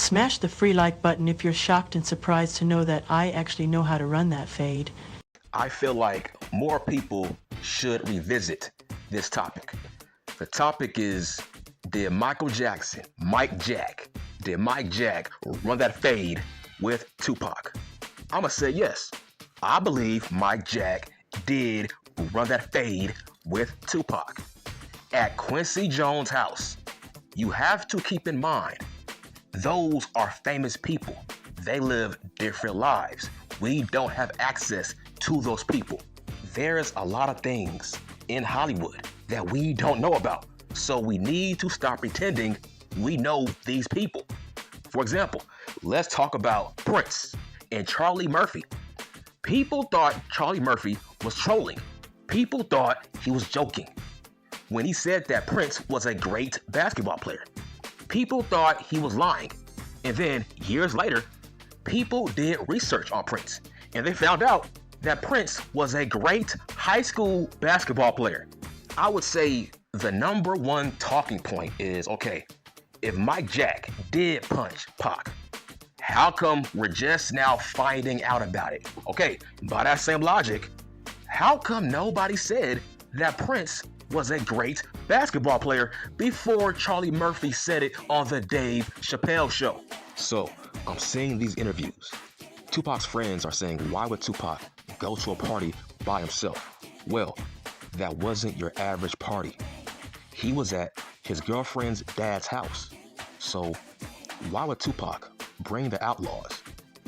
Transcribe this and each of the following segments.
Smash the free like button if you're shocked and surprised to know that I actually know how to run that fade. I feel like more people should revisit this topic. The topic is, did Michael Jackson, Mike Jack, did Mike Jack run that fade with Tupac? I'ma say yes. I believe Mike Jack did run that fade with Tupac. At Quincy Jones' house, you have to keep in mind, those are famous people. They live different lives. We don't have access to those people. There's a lot of things in Hollywood that we don't know about. So we need to stop pretending we know these people. For example, let's talk about Prince and Charlie Murphy. People thought Charlie Murphy was trolling. People thought he was joking when he said that Prince was a great basketball player. People thought he was lying. And then years later, people did research on Prince and they found out that Prince was a great high school basketball player. I would say the number one talking point is, okay, if Mike Jack did punch Pac, how come we're just now finding out about it? Okay, by that same logic, how come nobody said that Prince was a great basketball player before Charlie Murphy said it on the Dave Chappelle show? So I'm seeing these interviews. Tupac's friends are saying, why would Tupac go to a party by himself? Well, that wasn't your average party. He was at his girlfriend's dad's house. So why would Tupac bring the Outlaws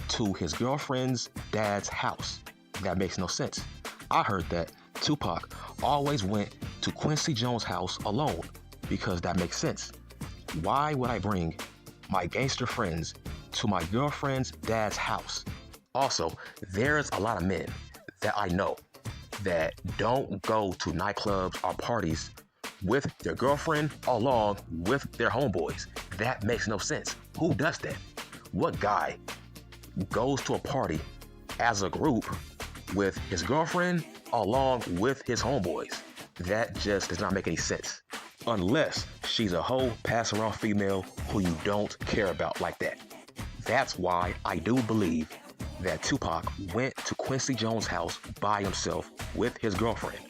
to his girlfriend's dad's house? That makes no sense. I heard that Tupac always went to Quincy Jones' house alone because that makes sense. Why would I bring my gangster friends to my girlfriend's dad's house? Also, there's a lot of men that I know that don't go to nightclubs or parties with their girlfriend along with their homeboys. That makes no sense. Who does that? What guy goes to a party as a group with his girlfriend along with his homeboys? That just does not make any sense. Unless she's a whole pass-around female who you don't care about like that. That's why I do believe that Tupac went to Quincy Jones' house by himself with his girlfriend.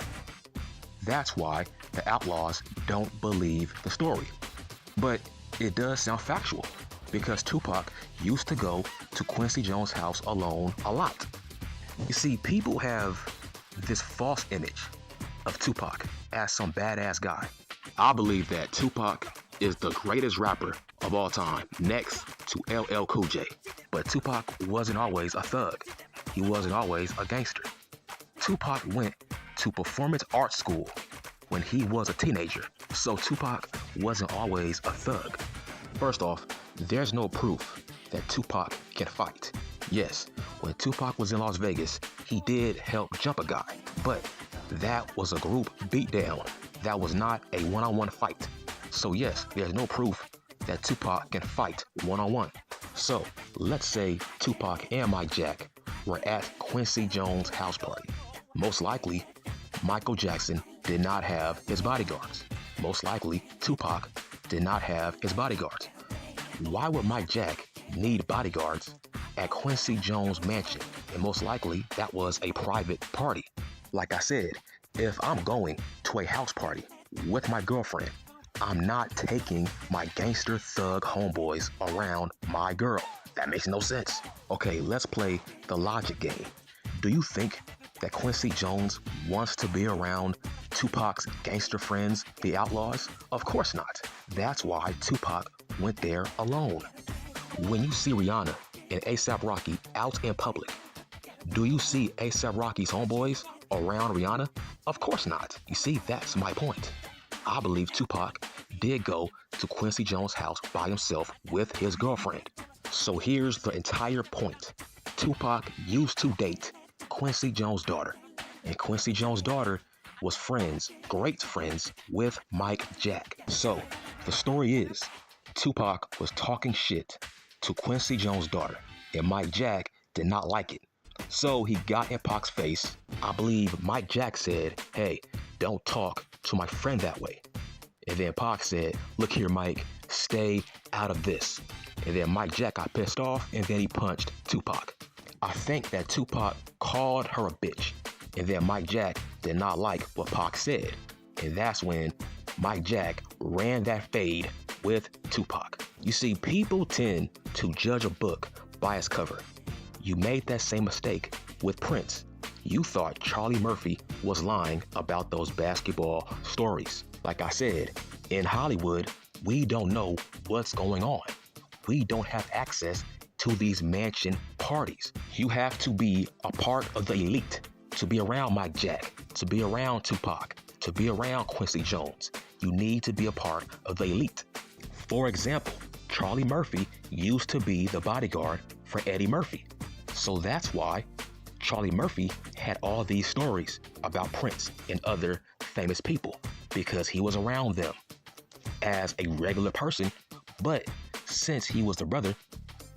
That's why the Outlaws don't believe the story. But it does sound factual because Tupac used to go to Quincy Jones' house alone a lot. You see, people have this false image of Tupac as some badass guy. I believe that Tupac is the greatest rapper of all time, next to LL Cool J. But Tupac wasn't always a thug. He wasn't always a gangster. Tupac went to performance art school when he was a teenager, so Tupac wasn't always a thug. First off, there's no proof that Tupac can fight. Yes, when Tupac was in Las Vegas, he did help jump a guy, but that was a group beatdown. That was not a one-on-one fight. So yes, there's no proof that Tupac can fight one-on-one. So let's say Tupac and Mike Jack were at Quincy Jones' house party. Most likely, Michael Jackson did not have his bodyguards. Most likely, Tupac did not have his bodyguards. Why would Mike Jack need bodyguards at Quincy Jones' mansion? And most likely, that was a private party. Like I said, if I'm going to a house party with my girlfriend, I'm not taking my gangster thug homeboys around my girl. That makes no sense. Okay, let's play the logic game. Do you think that Quincy Jones wants to be around Tupac's gangster friends, the Outlaws? Of course not. That's why Tupac went there alone. When you see Rihanna and A$AP Rocky out in public, do you see A$AP Rocky's homeboys around Rihanna? Of course not. You see, that's my point. I believe Tupac did go to Quincy Jones' house by himself with his girlfriend. So here's the entire point. Tupac used to date Quincy Jones' daughter, and Quincy Jones' daughter was friends, great friends, with Mike Jack. So the story is, Tupac was talking shit to Quincy Jones' daughter, and Mike Jack did not like it. So he got in Pac's face. I believe Mike Jack said, "Hey, don't talk to my friend that way." And then Pac said, "Look here, Mike, stay out of this. And then Mike Jack got pissed off and then he punched Tupac. I think that Tupac called her a bitch. And then Mike Jack did not like what Pac said. And that's when Mike Jack ran that fade with Tupac. You see, people tend to judge a book by its cover. You made that same mistake with Prince. You thought Charlie Murphy was lying about those basketball stories. Like I said, in Hollywood, we don't know what's going on. We don't have access to these mansion parties. You have to be a part of the elite to be around Mike Jack, to be around Tupac, to be around Quincy Jones. You need to be a part of the elite. For example, Charlie Murphy used to be the bodyguard for Eddie Murphy. So that's why Charlie Murphy had all these stories about Prince and other famous people, because he was around them as a regular person. But since he was the brother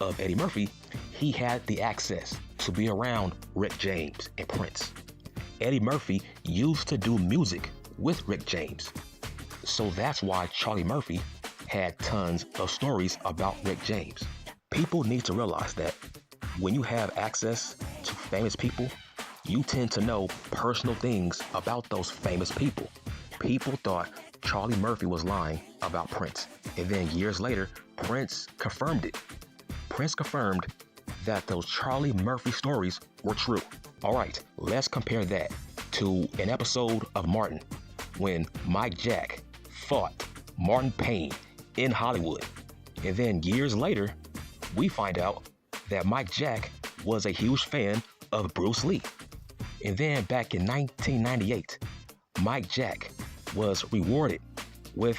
of Eddie Murphy, he had the access to be around Rick James and Prince. Eddie Murphy used to do music with Rick James. So that's why Charlie Murphy had tons of stories about Rick James. People need to realize that when you have access to famous people, you tend to know personal things about those famous people. People thought Charlie Murphy was lying about Prince. And then years later, Prince confirmed it. Prince confirmed that those Charlie Murphy stories were true. All right, let's compare that to an episode of Martin when Mike Jack fought Martin Payne in Hollywood. And then years later, we find out that Mike Jack was a huge fan of Bruce Lee. And then back in 1998, Mike Jack was rewarded with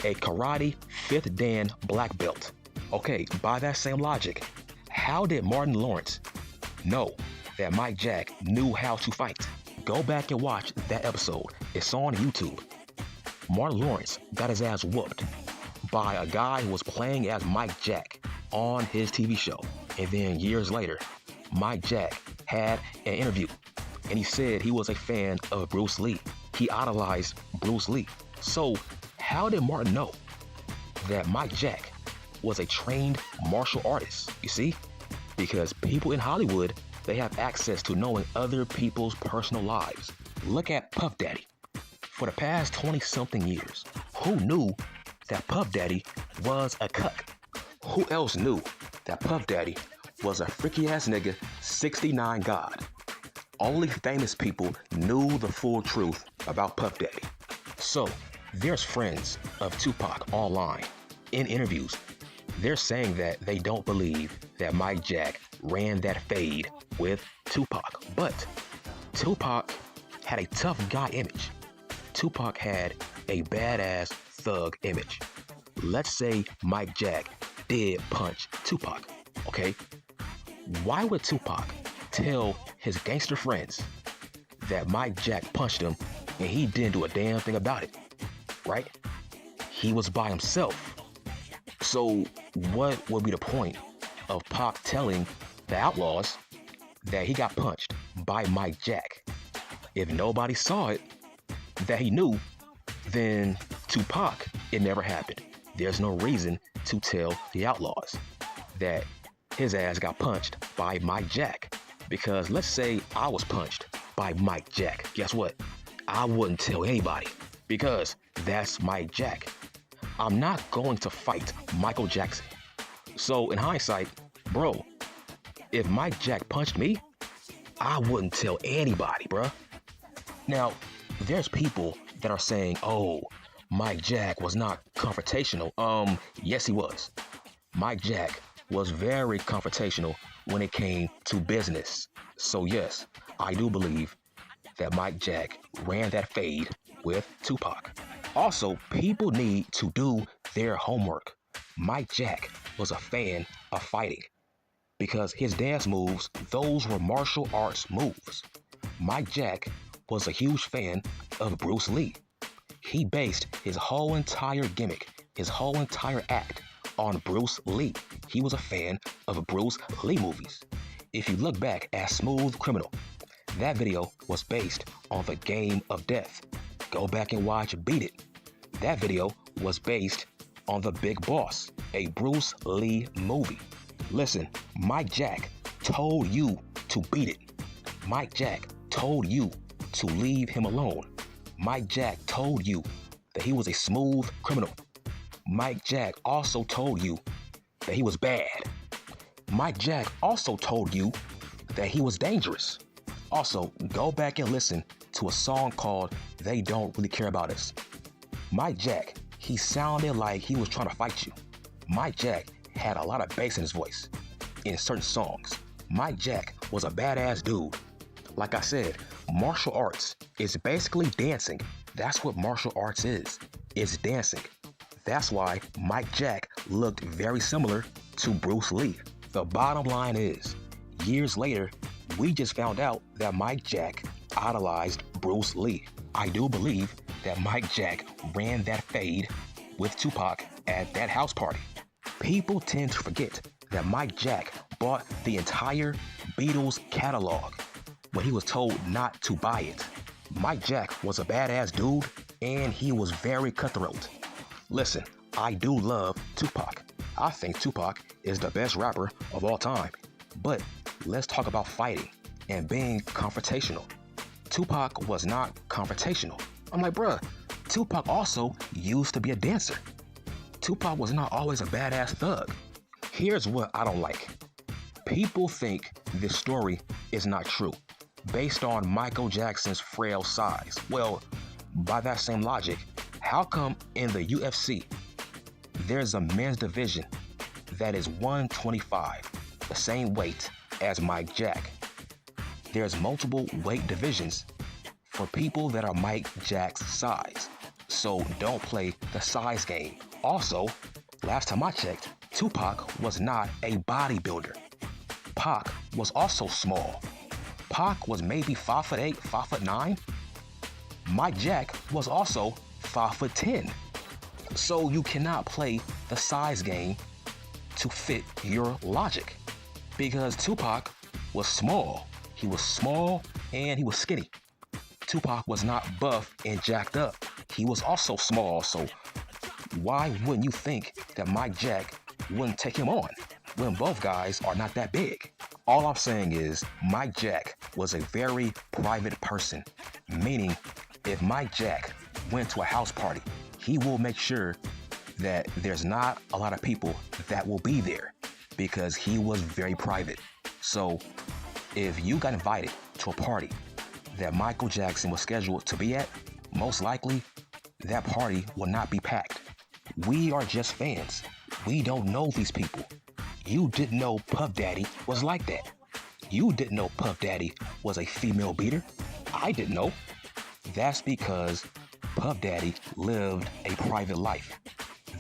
a karate 5th Dan black belt. Okay, by that same logic, how did Martin Lawrence know that Mike Jack knew how to fight? Go back and watch that episode. It's on YouTube. Martin Lawrence got his ass whooped by a guy who was playing as Mike Jack on his TV show. And then years later, Mike Jack had an interview and he said he was a fan of Bruce Lee. He idolized Bruce Lee. So how did Martin know that Mike Jack was a trained martial artist? You see? Because people in Hollywood, they have access to knowing other people's personal lives. Look at Puff Daddy. For the past 20-something years, who knew that Puff Daddy was a cuck? Who else knew that Puff Daddy was a freaky ass nigga, 69 God? Only famous people knew the full truth about Puff Daddy. So there's friends of Tupac online in interviews. They're saying that they don't believe that Mike Jack ran that fade with Tupac. But Tupac had a tough guy image. Tupac had a badass thug image. Let's say Mike Jack did punch Tupac, okay? Why would Tupac tell his gangster friends that Mike Jack punched him and he didn't do a damn thing about it, right? He was by himself. So what would be the point of Pac telling the Outlaws that he got punched by Mike Jack? If nobody saw it that he knew, then to Pac, it never happened. There's no reason to tell the Outlaws that his ass got punched by Mike Jack. Because let's say I was punched by Mike Jack. Guess what? I wouldn't tell anybody because that's Mike Jack. I'm not going to fight Michael Jackson. So in hindsight, bro, if Mike Jack punched me, I wouldn't tell anybody, bruh. Now, there's people that are saying, oh, Mike Jack was not confrontational. Yes, he was. Mike Jack was very confrontational when it came to business. So yes, I do believe that Mike Jack ran that fade with Tupac. Also, people need to do their homework. Mike Jack was a fan of fighting because his dance moves, those were martial arts moves. Mike Jack was a huge fan of Bruce Lee. He based his whole entire gimmick, his whole entire act on Bruce Lee. He was a fan of Bruce Lee movies. If you look back at Smooth Criminal, that video was based on the Game of Death. Go back and watch Beat It. That video was based on The Big Boss, a Bruce Lee movie. Listen, Mike Jack told you to beat it. Mike Jack told you to leave him alone. Mike Jack told you that he was a smooth criminal. Mike Jack also told you that he was bad. Mike Jack also told you that he was dangerous. Also, go back and listen to a song called They Don't Really Care About Us. Mike Jack, he sounded like he was trying to fight you. Mike Jack had a lot of bass in his voice in certain songs. Mike Jack was a badass dude. Like I said, martial arts is basically dancing. That's what martial arts is. It's dancing. That's why Mike Jack looked very similar to Bruce Lee. The bottom line is, years later, we just found out that Mike Jack idolized Bruce Lee. I do believe that Mike Jack ran that fade with Tupac at that house party. People tend to forget that Mike Jack bought the entire Beatles catalog when he was told not to buy it. Mike Jack was a badass dude, and he was very cutthroat. Listen, I do love Tupac. I think Tupac is the best rapper of all time. But let's talk about fighting and being confrontational. Tupac was not confrontational. I'm like, bruh, Tupac also used to be a dancer. Tupac was not always a badass thug. Here's what I don't like. People think this story is not true, based on Michael Jackson's frail size. Well, by that same logic, how come in the UFC, there's a men's division that is 125, the same weight as Mike Jack? There's multiple weight divisions for people that are Mike Jack's size. So don't play the size game. Also, last time I checked, Tupac was not a bodybuilder. Pac was also small. Pac was maybe 5'8", 5'9". Mike Jack was also 5'10". So you cannot play the size game to fit your logic, because Tupac was small. He was small and he was skinny. Tupac was not buff and jacked up. He was also small, so why wouldn't you think that Mike Jack wouldn't take him on when both guys are not that big? All I'm saying is Mike Jack was a very private person, meaning if Mike Jack went to a house party, he will make sure that there's not a lot of people that will be there because he was very private. So if you got invited to a party that Michael Jackson was scheduled to be at, most likely that party will not be packed. We are just fans. We don't know these people. You didn't know Puff Daddy was like that. You didn't know Puff Daddy was a female beater. I didn't know. That's because Puff Daddy lived a private life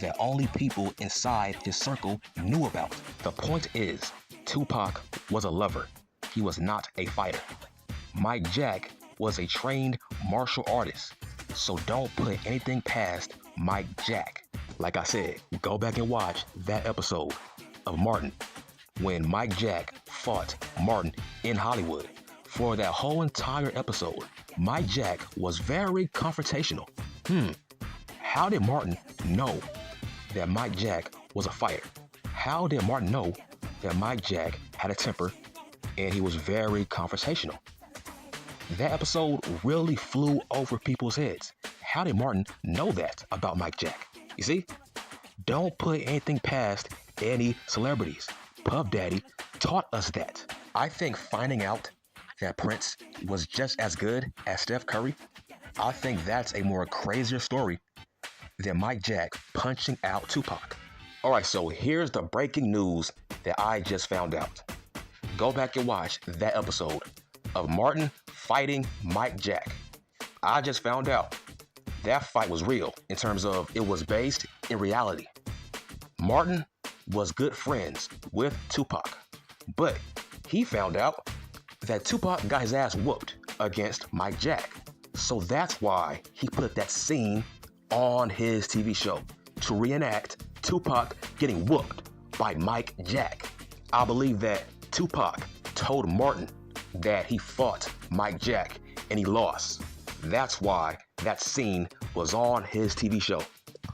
that only people inside his circle knew about. The point is, Tupac was a lover. He was not a fighter. Mike Jack was a trained martial artist. So don't put anything past Mike Jack. Like I said, go back and watch that episode of Martin when Mike Jack fought Martin in Hollywood. For that whole entire episode, Mike Jack was very confrontational. How did Martin know that Mike Jack was a fighter? How did Martin know that Mike Jack had a temper and he was very confrontational? That episode really flew over people's heads. How did Martin know that about Mike Jack? You see? Don't put anything past any celebrities. Puff Daddy taught us that. I think finding out that Prince was just as good as Steph Curry, I think that's a more crazier story than Mike Jack punching out Tupac. All right, so here's the breaking news that I just found out. Go back and watch that episode of Martin fighting Mike Jack. I just found out that fight was real in terms of it was based in reality. Martin was good friends with Tupac, but he found out that Tupac got his ass whooped against Mike Jack. So that's why he put that scene on his TV show to reenact Tupac getting whooped by Mike Jack. I believe that Tupac told Martin that he fought Mike Jack and he lost. That's why that scene was on his TV show.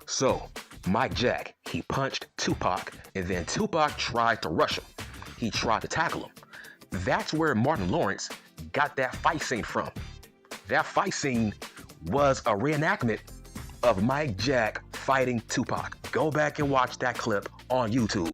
So Mike Jack, he punched Tupac, and then Tupac tried to rush him. He tried to tackle him. That's where Martin Lawrence got that fight scene from. That fight scene was a reenactment of Mike Jack fighting Tupac. Go back and watch that clip on YouTube.